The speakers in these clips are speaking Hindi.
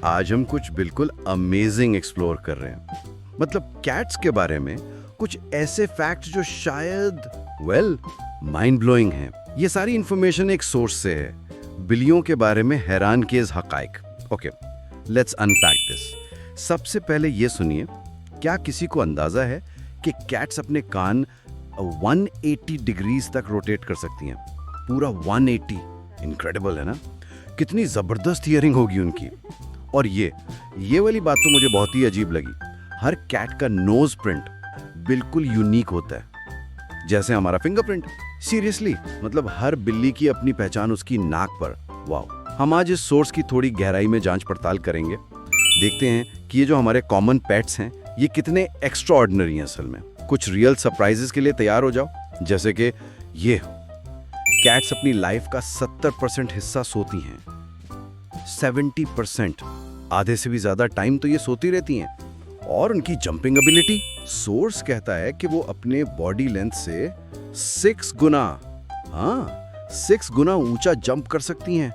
आज हम कुछ बिल्कुल अमेजिंग एक्सप्लोर कर रहे हैं। मतलब कैट्स के बारे में कुछ ऐसे फैक्ट्स जो शायद माइंड ब्लोइंग हैं। ये सारी इंफॉर्मेशन एक सोर्स से है, बिल्लियों के बारे में हैरानखेज हकाइक। Okay, let's unpack this. सबसे पहले ये सुनिए, क्या किसी को अंदाजा है कि कैट्स अपने कान 180 डिग्रीज तक रोटेट कर सकती हैं? पूरा 180। इनक्रेडिबल है ना? कितनी जबरदस्त हियरिंग होगी उनकी। और ये वाली बात तो मुझे बहुत ही अजीब लगी। हर कैट का नोज प्रिंट बिल्कुल यूनिक होता है, जैसे हमारा फिंगरप्रिंट। सीरियसली, मतलब हर बिल्ली की अपनी पहचान उसकी नाक पर। वाह! हम आज इस सोर्स की थोड़ी गहराई में जांच पड़ताल करेंगे। देखते हैं कि ये जो हमारे कॉमन पेट्स हैं, ये कितने एक्स्ट्राऑर्डिनरी हैं असल में। कुछ रियल सरप्राइजेस के लिए तैयार हो जाओ। जैसे कि ये कैट्स अपनी लाइफ का 70% हिस्सा सोती हैं। 70%, आधे से भी ज्यादा टाइम तो ये सोती रहती हैं। और उनकी जंपिंग एबिलिटी, सोर्स कहता है कि वो अपने बॉडी लेंथ से 6 गुना ऊंचा जंप कर सकती हैं।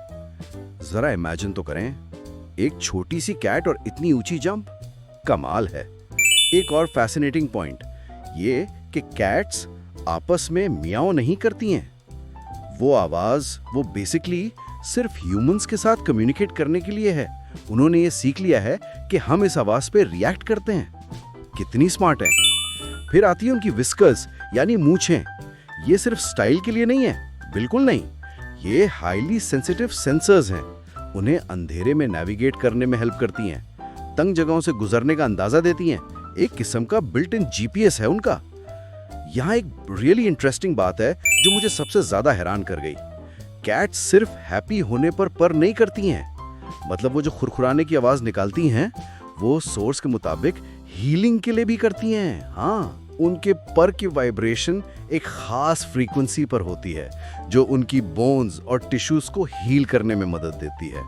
जरा इमेजिन तो करें, एक छोटी सी कैट और इतनी ऊंची जंप, कमाल है। एक और फैसिनेटिंग पॉइंट ये कि कैट्स आपस में मियाओ नहीं करती हैं। वो आवाज वो बेसिकली सिर्फ ह्यूमंस के साथ कम्युनिकेट करने के लिए है। उन्होंने ये सीख लिया है कि हम इस आवाज पे रिएक्ट करते हैं। कितनी स्मार्ट है। फिर आती है उनकी विस्कर्स यानी मूंछें। ये सिर्फ स्टाइल के लिए नहीं है, बिल्कुल नहीं। ये हाईली सेंसिटिव सेंसर्स हैं। उन्हें अंधेरे में नेविगेट करने में हेल्प करती हैं, तंग जगहों से गुजरने का अंदाजा देती हैं। एक किस्म का बिल्ट इन जीपीएस है उनका। यहाँ एक रियली इंटरेस्टिंग बात है जो मुझे सबसे ज्यादा हैरान कर गई। कैट्स सिर्फ हैप्पी होने पर नहीं करती हैं। मतलब वो जो खुरखुराने की आवाज निकालती हैं, वो सोर्स के मुताबिक हीलिंग के लिए भी करती हैं। हाँ, उनके पर की वाइब्रेशन एक खास फ्रीक्वेंसी पर होती है जो उनकी बोन्स और टिश्यूज को हील करने में मदद देती है।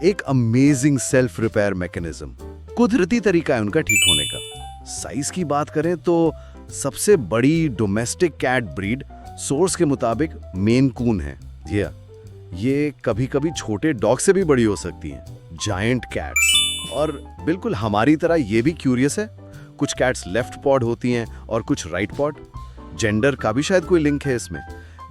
एक अमेजिंग सेल्फ रिपेयर मैकेनिज्म, कुदरती तरीका है उनका ठीक होने का। साइज की बात करें तो सबसे बड़ी डोमेस्टिक कैट ब्रीड सोर्स के मुताबिक मेन कून है। ये कभी-कभी छोटे डॉग से भी बड़ी हो सकती हैं, जायंट कैट्स। और बिल्कुल हमारी तरह ये भी क्यूरियस है। कुछ कैट्स लेफ्ट पॉड होती हैं और कुछ राइट पॉड। जेंडर का भी शायद कोई लिंक है इसमें।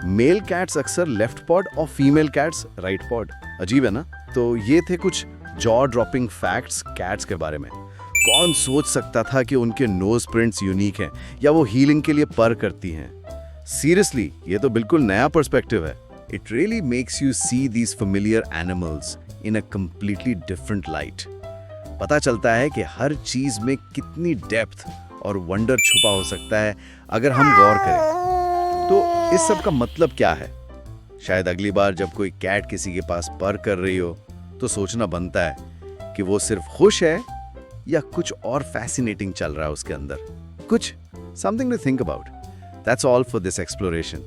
मेल कैट्स अक्सर लेफ्ट पॉड और फीमेल कैट्स राइट पॉड। अजीब है ना? तो ये थे कुछ जॉ ड्रॉपिंग फैक्ट्स कैट्स के बारे में। कौन सोच सकता था कि उनके नोज प्रिंट्स यूनिक हैं या वो हीलिंग के लिए पर करती हैं। सीरियसली, ये तो बिल्कुल नया पर्सपेक्टिव है। It really makes you see these familiar animals in a completely different light. पता चलता है कि हर चीज में कितनी डेप्थ और वंडर छुपा हो सकता है अगर हम गौर करें। तो इस सब का मतलब क्या है? शायद अगली बार जब कोई कैट किसी के पास पर कर रही हो तो सोचना बनता है कि वो सिर्फ खुश है या कुछ और फैसिनेटिंग चल रहा है उसके अंदर। कुछ something to think about. That's all for this exploration.